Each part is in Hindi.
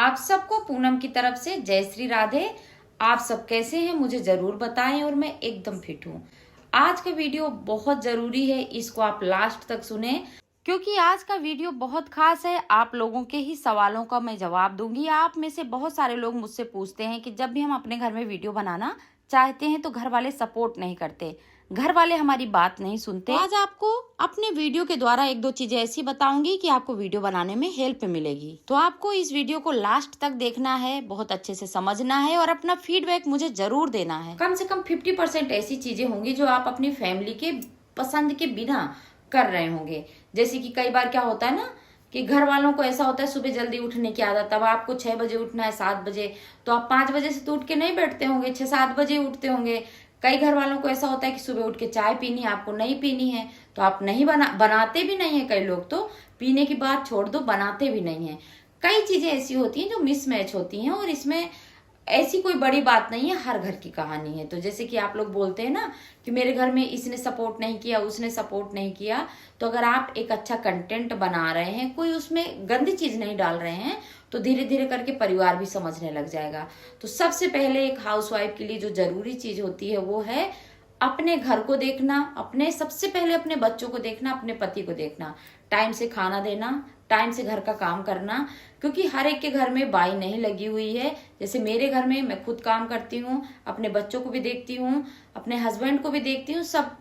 आप सबको पूनम की तरफ से जय श्री राधे। आप सब कैसे हैं मुझे जरूर बताएं और मैं एकदम फिट हूँ। आज का वीडियो बहुत जरूरी है, इसको आप लास्ट तक सुने क्योंकि आज का वीडियो बहुत खास है। आप लोगों के ही सवालों का मैं जवाब दूंगी। आप में से बहुत सारे लोग मुझसे पूछते हैं कि जब भी हम अपने घर में वीडियो बनाना चाहते हैं तो घर वाले सपोर्ट नहीं करते, घर वाले हमारी बात नहीं सुनते। आज आपको अपने वीडियो के द्वारा एक दो चीजें ऐसी बताऊंगी कि आपको वीडियो बनाने में हेल्प मिलेगी। तो आपको इस वीडियो को लास्ट तक देखना है, बहुत अच्छे से समझना है और अपना फीडबैक मुझे जरूर देना है। कम से कम 50% ऐसी चीजें होंगी जो आप अपनी फैमिली के पसंद के बिना कर रहे होंगे। जैसे कि कई बार क्या होता है ना कि घर वालों को ऐसा होता है सुबह जल्दी उठने की आदत, अब आपको 6 बजे उठना है, 7 बजे, तो आप 5 बजे से तो उठ के नहीं बैठते होंगे, 6-7 बजे उठते होंगे। कई घर वालों को ऐसा होता है कि सुबह उठ के चाय पीनी है, आपको नहीं पीनी है तो आप नहीं बनाते भी नहीं है। कई लोग तो पीने की बात छोड़ दो, बनाते भी नहीं है। कई चीजें ऐसी होती हैं जो मिसमैच होती हैं और इसमें ऐसी कोई बड़ी बात नहीं है, हर घर की कहानी है। तो जैसे कि आप लोग बोलते हैं ना कि मेरे घर में इसने सपोर्ट नहीं किया, उसने सपोर्ट नहीं किया, तो अगर आप एक अच्छा कंटेंट बना रहे हैं, कोई उसमें गंदी चीज नहीं डाल रहे हैं, तो धीरे धीरे करके परिवार भी समझने लग जाएगा। तो सबसे पहले एक हाउसवाइफ के लिए जो जरूरी चीज होती है वो है अपने घर को देखना, सबसे पहले अपने बच्चों को देखना, अपने पति को देखना, टाइम से खाना देना, टाइम से घर का काम करना। क्योंकि हर एक के घर में बाई नहीं लगी हुई है। जैसे मेरे घर में मैं खुद काम करती हूँ, अपने बच्चों को भी देखती हूँ, अपने हस्बैंड को भी देखती हूँ, सब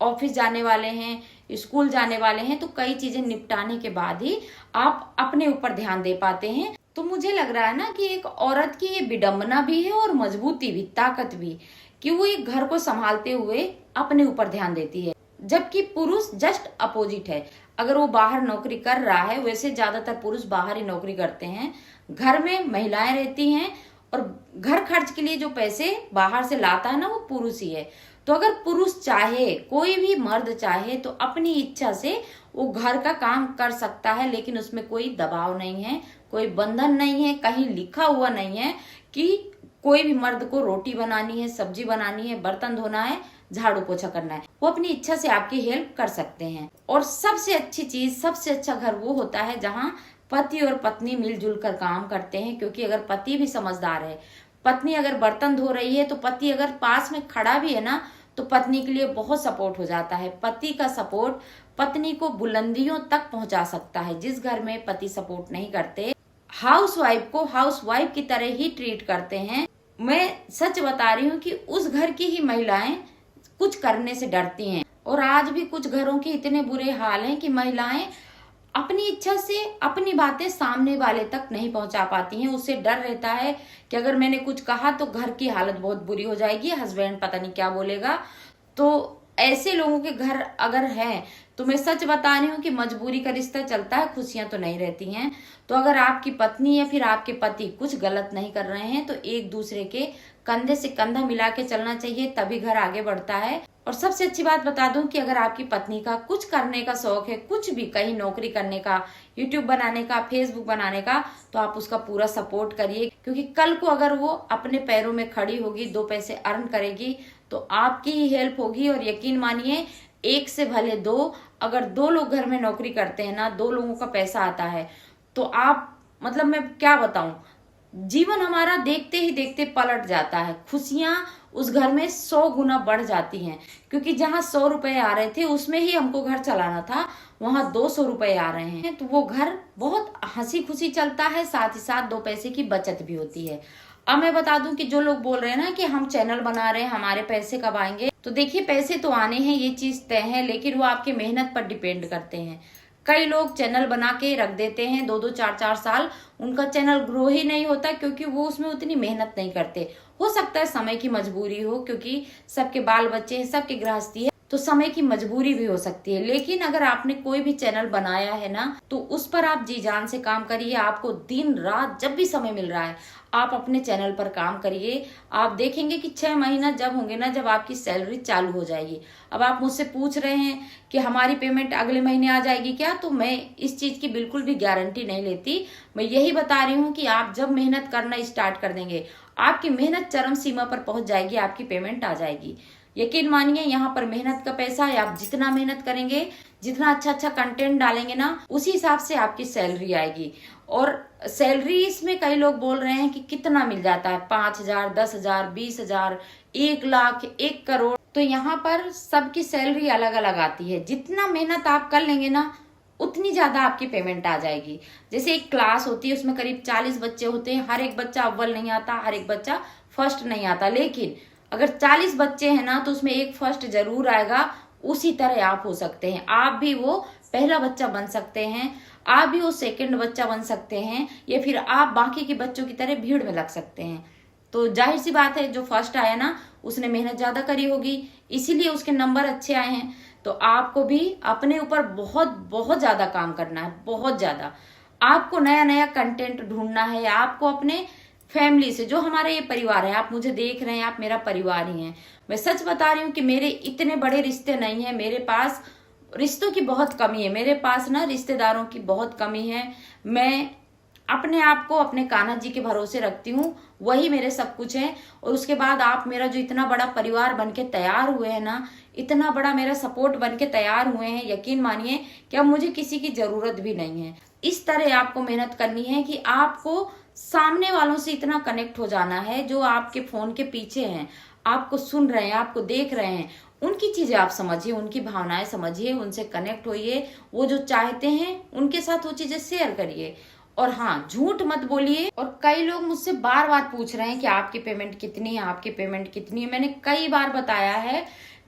ऑफिस जाने वाले हैं, स्कूल जाने वाले हैं, तो कई चीजें निपटाने के बाद ही आप अपने ऊपर ध्यान दे पाते हैं। तो मुझे लग रहा है ना कि एक औरत की ये विडंबना भी है और मजबूती भी, ताकत भी, कि वो एक घर को संभालते हुए अपने ऊपर ध्यान देती है। जबकि पुरुष जस्ट अपोजिट है। अगर वो बाहर नौकरी कर रहा है, वैसे ज्यादातर पुरुष बाहर ही नौकरी करते हैं, घर में महिलाएं रहती हैं और घर खर्च के लिए जो पैसे बाहर से लाता है ना वो पुरुष ही है। तो अगर पुरुष चाहे, कोई भी मर्द चाहे, तो अपनी इच्छा से वो घर का काम कर सकता है, लेकिन उसमें कोई दबाव नहीं है, कोई बंधन नहीं है, कहीं लिखा हुआ नहीं है कि कोई भी मर्द को रोटी बनानी है, सब्जी बनानी है, बर्तन धोना है, झाड़ू पोछा करना है। वो अपनी इच्छा से आपकी हेल्प कर सकते हैं। और सबसे अच्छी चीज, सबसे अच्छा घर वो होता है जहाँ पति और पत्नी मिलजुल कर काम करते हैं। क्योंकि अगर पति भी समझदार है, पत्नी अगर बर्तन धो रही है तो पति अगर पास में खड़ा भी है ना तो पत्नी के लिए बहुत सपोर्ट हो जाता है। पति का सपोर्ट पत्नी को बुलंदियों तक पहुंचा सकता है। जिस घर में पति सपोर्ट नहीं करते, हाउसवाइफ को हाउसवाइफ की तरह ही ट्रीट करते हैं, मैं सच बता रही हूँ कि उस घर की ही महिलाएं कुछ करने से डरती हैं। और आज भी कुछ घरों के इतने बुरे हाल हैं कि महिलाएं अपनी इच्छा से अपनी बातें सामने वाले तक नहीं पहुंचा पाती हैं। उससे डर रहता है कि अगर मैंने कुछ कहा तो घर की हालत बहुत बुरी हो जाएगी, हस्बैंड पता नहीं क्या बोलेगा। तो ऐसे लोगों के घर अगर हैं तो मैं सच बता रही हूँ कि मजबूरी का रिश्ता चलता है, खुशियां तो नहीं रहती हैं। तो अगर आपकी पत्नी या फिर आपके पति कुछ गलत नहीं कर रहे हैं तो एक दूसरे के कंधे से कंधा मिला के चलना चाहिए, तभी घर आगे बढ़ता है। और सबसे अच्छी बात बता दूं कि अगर आपकी पत्नी का कुछ करने का शौक है, कुछ भी, कहीं नौकरी करने का, यूट्यूब बनाने का, फेसबुक बनाने का, तो आप उसका पूरा सपोर्ट करिए। क्योंकि कल को अगर वो अपने पैरों में खड़ी होगी, 2 पैसे अर्न करेगी, तो आपकी ही हेल्प होगी। और यकीन मानिए, एक से भले 2, अगर 2 लोग घर में नौकरी करते हैं ना, 2 लोगों का पैसा आता है, तो आप, मतलब मैं क्या बताऊं, जीवन हमारा देखते ही देखते पलट जाता है। खुशियां उस घर में 100 गुना बढ़ जाती हैं। क्योंकि जहां 100 रुपए आ रहे थे उसमें ही हमको घर चलाना था, वहां 200 रुपए आ रहे हैं, तो वो घर बहुत हंसी खुशी चलता है, साथ ही साथ 2 पैसे की बचत भी होती है। अब मैं बता दूं कि जो लोग बोल रहे हैं ना कि हम चैनल बना रहे हैं, हमारे पैसे कब आएंगे, तो देखिए पैसे तो आने हैं, ये चीज तय है, लेकिन वो आपकी मेहनत पर डिपेंड करते हैं। कई लोग चैनल बना के रख देते हैं 2-2, 4-4 साल, उनका चैनल ग्रो ही नहीं होता क्योंकि वो उसमें उतनी मेहनत नहीं करते। हो सकता है समय की मजबूरी हो, क्योंकि सबके बाल बच्चे हैं, सबकी गृहस्थी है, तो समय की मजबूरी भी हो सकती है। लेकिन अगर आपने कोई भी चैनल बनाया है ना, तो उस पर आप जी जान से काम करिए। आपको दिन रात जब भी समय मिल रहा है आप अपने चैनल पर काम करिए। आप देखेंगे कि 6 महीना जब होंगे ना, जब आपकी सैलरी चालू हो जाएगी। अब आप मुझसे पूछ रहे हैं कि हमारी पेमेंट अगले महीने आ जाएगी क्या, तो मैं इस चीज की बिल्कुल भी गारंटी नहीं लेती। मैं यही बता रही हूँ कि आप जब मेहनत करना स्टार्ट कर देंगे, आपकी मेहनत चरम सीमा पर पहुंच जाएगी, आपकी पेमेंट आ जाएगी। यकीन मानिए, यहाँ पर मेहनत का पैसा है। आप जितना मेहनत करेंगे, जितना अच्छा अच्छा कंटेंट डालेंगे ना, उसी हिसाब से आपकी सैलरी आएगी। और सैलरी इसमें कई लोग बोल रहे हैं कि कितना मिल जाता है, 5,000, 10,000, 20,000, 1 लाख, 1 करोड़। तो यहाँ पर सबकी सैलरी अलग अलग आती है। जितना मेहनत आप कर लेंगे ना, उतनी ज्यादा आपकी पेमेंट आ जाएगी। जैसे एक क्लास होती है, उसमें करीब 40 बच्चे होते हैं, हर एक बच्चा अव्वल नहीं आता, हर एक बच्चा फर्स्ट नहीं आता, लेकिन अगर 40 बच्चे हैं ना, तो उसमें एक फर्स्ट जरूर आएगा। उसी तरह आप हो सकते हैं, आप भी वो पहला बच्चा बन सकते हैं, आप भी वो सेकंड बच्चा बन सकते हैं, या फिर आप बाकी के बच्चों की तरह भीड़ में लग सकते हैं। तो जाहिर सी बात है, जो फर्स्ट आया ना, उसने मेहनत ज्यादा करी होगी, इसीलिए उसके नंबर अच्छे आए हैं। तो आपको भी अपने ऊपर बहुत बहुत ज्यादा काम करना है, बहुत ज्यादा। आपको नया नया कंटेंट ढूंढना है। आपको अपने फैमिली से, जो हमारा ये परिवार है, आप मुझे देख रहे हैं, आप मेरा परिवार ही हैं। मैं सच बता रही हूँ कि मेरे इतने बड़े रिश्ते नहीं है, मेरे पास रिश्तों की बहुत कमी है, मेरे पास ना रिश्तेदारों की बहुत कमी है। मैं अपने आप को अपने कान्हा जी के भरोसे रखती हूँ, वही मेरे सब कुछ है। और उसके बाद आप मेरा जो इतना बड़ा परिवार बन के तैयार हुए हैं ना, इतना बड़ा मेरा सपोर्ट बन के तैयार हुए हैं, यकीन मानिए कि अब मुझे किसी की जरूरत भी नहीं है। इस तरह आपको मेहनत करनी है कि आपको सामने वालों से इतना कनेक्ट हो जाना है, जो आपके फोन के पीछे हैं, आपको सुन रहे हैं, आपको देख रहे हैं, उनकी चीजें आप समझिए, उनकी भावनाएं समझिए, उनसे कनेक्ट होइए, वो जो चाहते हैं उनके साथ वो चीजें शेयर करिए। और हाँ, झूठ मत बोलिए। और कई लोग मुझसे बार बार पूछ रहे हैं कि आपकी पेमेंट कितनी है, आपकी पेमेंट कितनी है। मैंने कई बार बताया है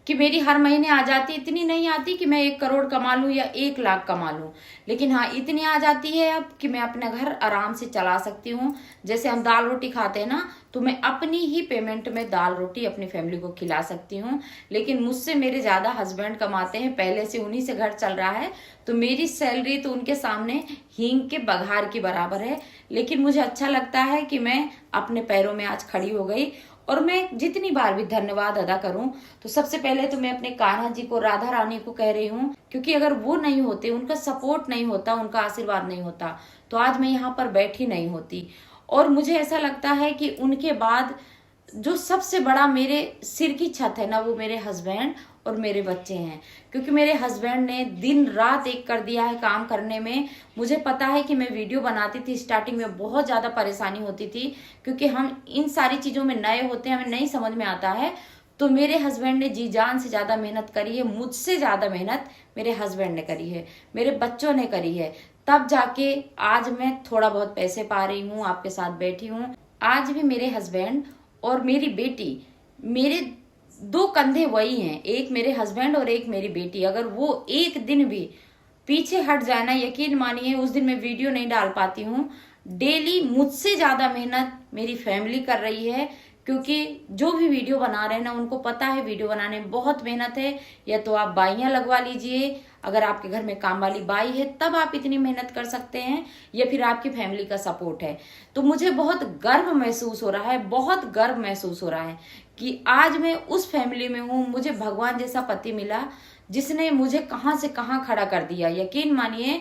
कि मेरी हर महीने आ जाती, इतनी नहीं आती कि मैं 1 करोड़ कमा लूं या 1 लाख कमा लूं, लेकिन हाँ इतनी आ जाती है अब कि मैं अपना घर आराम से चला सकती हूँ। जैसे हम दाल रोटी खाते हैं ना, तो मैं अपनी ही पेमेंट में दाल रोटी अपनी फैमिली को खिला सकती हूँ। लेकिन मुझसे मेरे ज्यादा हस्बैंड कमाते हैं, पहले से उन्हीं से घर चल रहा है, तो मेरी सैलरी तो उनके सामने हींग के बघार की बराबर है। लेकिन मुझे अच्छा लगता है कि मैं अपने पैरों में आज खड़ी हो गई। और मैं जितनी बार भी धन्यवाद अदा करूं, तो सबसे पहले तो मैं अपने कान्हा जी को, राधा रानी को कह रही हूँ, क्योंकि अगर वो नहीं होते, उनका सपोर्ट नहीं होता, उनका आशीर्वाद नहीं होता, तो आज मैं यहाँ पर बैठी नहीं होती। और मुझे ऐसा लगता है कि उनके बाद जो सबसे बड़ा मेरे सिर की छत है ना, वो मेरे हस्बैंड और मेरे बच्चे हैं। क्योंकि मेरे हस्बैंड ने दिन रात एक कर दिया है काम करने में। मुझे पता है कि मैं वीडियो बनाती थी, स्टार्टिंग में बहुत ज्यादा परेशानी होती थी, क्योंकि हम इन सारी चीजों में नए होते हैं, हमें नहीं समझ में आता है। तो मेरे हस्बैंड ने जी जान से ज्यादा मेहनत करी है, मुझसे ज्यादा मेहनत मेरे हस्बैंड ने करी है, मेरे बच्चों ने करी है। तब जाके आज मैं थोड़ा बहुत पैसे पा रही हूँ, आपके साथ बैठी हूँ। आज भी मेरे हस्बैंड और मेरी बेटी, मेरे 2 कंधे वही हैं, एक मेरे हस्बैंड और एक मेरी बेटी। अगर वो एक दिन भी पीछे हट जाए ना, यकीन मानिए उस दिन मैं वीडियो नहीं डाल पाती हूँ। डेली मुझसे ज्यादा मेहनत मेरी फैमिली कर रही है, क्योंकि जो भी वीडियो बना रहे हैं ना, उनको पता है वीडियो बनाने में बहुत मेहनत है। या तो आप बाइयां लगवा लीजिए, अगर आपके घर में काम वाली बाई है तब आप इतनी मेहनत कर सकते हैं, या फिर आपकी फैमिली का सपोर्ट है। तो मुझे बहुत गर्व महसूस हो रहा है, बहुत गर्व महसूस हो रहा है कि आज मैं उस फैमिली में हूँ। मुझे भगवान जैसा पति मिला, जिसने मुझे कहाँ से कहाँ खड़ा कर दिया। यकीन मानिए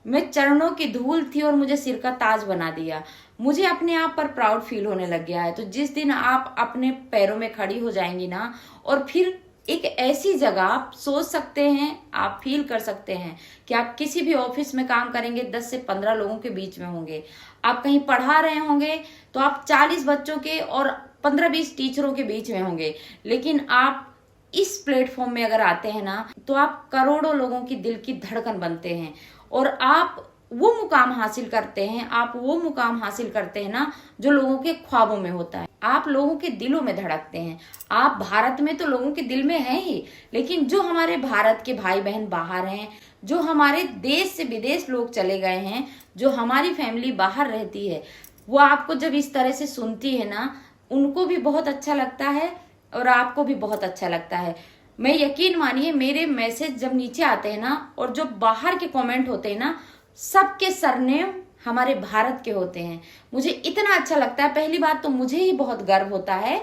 मैं चरणों की धूल थी और मुझे सिर का ताज बना दिया। मुझे अपने आप पर प्राउड फील होने लग गया है। तो जिस दिन आप अपने पैरों में खड़ी हो जाएंगी ना, और फिर एक ऐसी जगह आप सोच सकते हैं, आप फील कर सकते हैं कि आप किसी भी ऑफिस में काम करेंगे, 10 से 15 लोगों के बीच में होंगे। आप कहीं पढ़ा रहे होंगे तो आप 40 बच्चों के और 15-20 टीचरों के बीच में होंगे। लेकिन आप इस प्लेटफॉर्म में अगर आते हैं ना, तो आप करोड़ों लोगों की दिल की धड़कन बनते हैं, और आप वो मुकाम हासिल करते हैं, आप वो मुकाम हासिल करते हैं ना, जो लोगों के ख्वाबों में होता है। आप लोगों के दिलों में धड़कते हैं। आप भारत में तो लोगों के दिल में हैं ही, लेकिन जो हमारे भारत के भाई बहन बाहर हैं, जो हमारे देश से विदेश लोग चले गए हैं, जो हमारी फैमिली बाहर रहती है, वो आपको जब इस तरह से सुनती है ना, उनको भी बहुत अच्छा लगता है और आपको भी बहुत अच्छा लगता है। मैं यकीन मानिए, मेरे मैसेज जब नीचे आते हैं ना, और जो बाहर के कमेंट होते हैं ना, सबके सरनेम हमारे भारत के होते हैं। मुझे इतना अच्छा लगता है। पहली बात तो मुझे ही बहुत गर्व होता है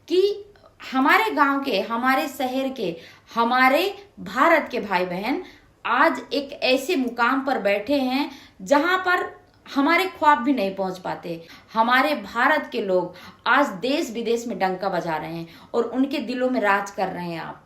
कि हमारे गांव के, हमारे शहर के, हमारे भारत के भाई बहन आज एक ऐसे मुकाम पर बैठे हैं जहां पर हमारे ख्वाब भी नहीं पहुंच पाते। हमारे भारत के लोग आज देश विदेश में डंका बजा रहे हैं और उनके दिलों में राज कर रहे हैं। आप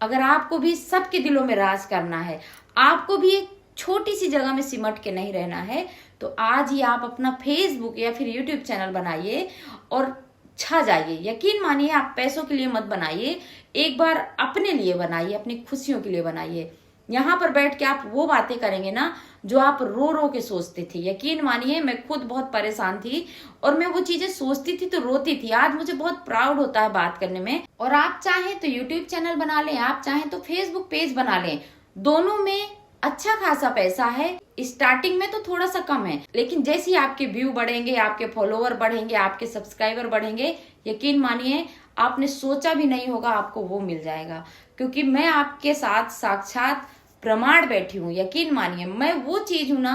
अगर आपको भी सबके दिलों में राज करना है, आपको भी एक छोटी सी जगह में सिमट के नहीं रहना है, तो आज ही आप अपना फेसबुक या फिर यूट्यूब चैनल बनाइए और छा जाइए। यकीन मानिए, आप पैसों के लिए मत बनाइए, एक बार अपने लिए बनाइए, अपनी खुशियों के लिए बनाइए। यहाँ पर बैठ के आप वो बातें करेंगे ना जो आप रो रो के सोचते थे। यकीन मानिए, मैं खुद बहुत परेशान थी और मैं वो चीजें सोचती थी तो रोती थी। आज मुझे बहुत प्राउड होता है बात करने में। और आप चाहें तो यूट्यूब चैनल बना लें, आप चाहें तो फेसबुक पेज बना लें, दोनों में अच्छा खासा पैसा है। स्टार्टिंग में तो थोड़ा सा कम है, लेकिन जैसे ही आपके व्यू बढ़ेंगे, आपके फॉलोवर बढ़ेंगे, आपके सब्सक्राइबर बढ़ेंगे, यकीन मानिए आपने सोचा भी नहीं होगा आपको वो मिल जाएगा। क्योंकि मैं आपके साथ साक्षात प्रमाण बैठी हूँ। यकीन मानिए, मैं वो चीज हूं ना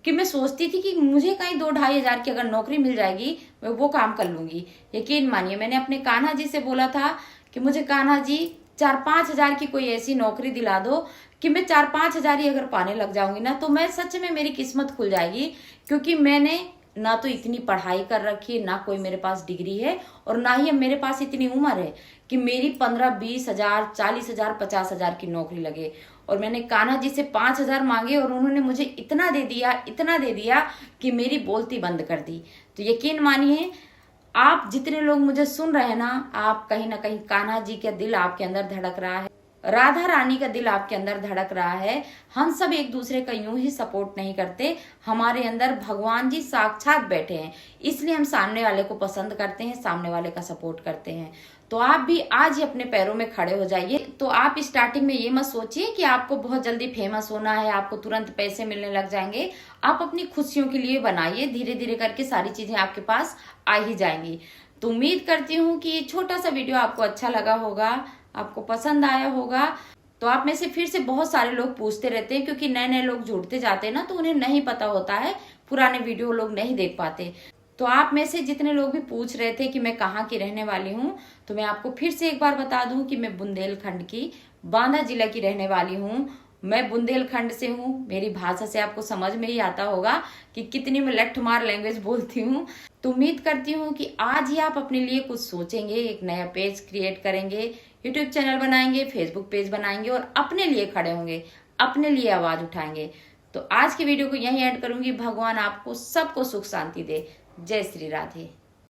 कि मैं सोचती थी कि मुझे कहीं 2-2.5 हजार की अगर नौकरी मिल जाएगी, मैं वो काम कर लूंगी। यकीन मानिए, मैंने अपने कान्हा जी से बोला था कि मुझे कान्हा जी 4-5 हजार की कोई ऐसी नौकरी दिला दो कि मैं 4-5 हजार ही अगर पाने लग जाऊंगी ना, तो मैं सच में मेरी किस्मत खुल जाएगी। क्योंकि मैंने ना तो इतनी पढ़ाई कर रखी है, ना कोई मेरे पास डिग्री है, और ना ही मेरे पास इतनी उम्र है कि मेरी 15-20 हजार, 40 हजार, 50 हजार की नौकरी लगे। और मैंने कान्हा जी से 5 हजार मांगे और उन्होंने मुझे इतना दे दिया, इतना दे दिया कि मेरी बोलती बंद कर दी। तो यकीन मानिए, आप जितने लोग मुझे सुन रहे हैं ना, आप कहीं ना कहीं कान्हा जी का दिल आपके अंदर धड़क रहा है, राधा रानी का दिल आपके अंदर धड़क रहा है। हम सब एक दूसरे का यूं ही सपोर्ट नहीं करते, हमारे अंदर भगवान जी साक्षात बैठे हैं, इसलिए हम सामने वाले को पसंद करते हैं, सामने वाले का सपोर्ट करते हैं। तो आप भी आज ही अपने पैरों में खड़े हो जाइए। तो आप स्टार्टिंग में ये मत सोचिए कि आपको बहुत जल्दी फेमस होना है, आपको तुरंत पैसे मिलने लग जाएंगे। आप अपनी खुशियों के लिए बनाइए, धीरे धीरे करके सारी चीजें आपके पास आ ही जाएंगी। तो उम्मीद करती हूँ कि ये छोटा सा वीडियो आपको अच्छा लगा होगा, आपको पसंद आया होगा। तो आप में से फिर से बहुत सारे लोग पूछते रहते हैं, क्योंकि नए नए लोग जुड़ते जाते हैं ना, तो उन्हें नहीं पता होता है, पुराने वीडियो लोग नहीं देख पाते। तो आप में से जितने लोग भी पूछ रहे थे कि मैं कहाँ की रहने वाली हूँ, तो मैं आपको फिर से एक बार बता दूं कि मैं बुंदेलखंड की बांदा जिला की रहने वाली हूँ। मैं बुंदेलखंड से हूँ। मेरी भाषा से आपको समझ में ही आता होगा कि कितनी मैं लठमार लैंग्वेज बोलती हूँ। तो उम्मीद करती हूँ कि आज ही आप अपने लिए कुछ सोचेंगे, एक नया पेज क्रिएट करेंगे, यूट्यूब चैनल बनाएंगे, फेसबुक पेज बनाएंगे और अपने लिए खड़े होंगे, अपने लिए आवाज उठाएंगे। तो आज की वीडियो को यहीं एंड करूंगी। भगवान आपको सबको सुख शांति दे। जय श्री राधे।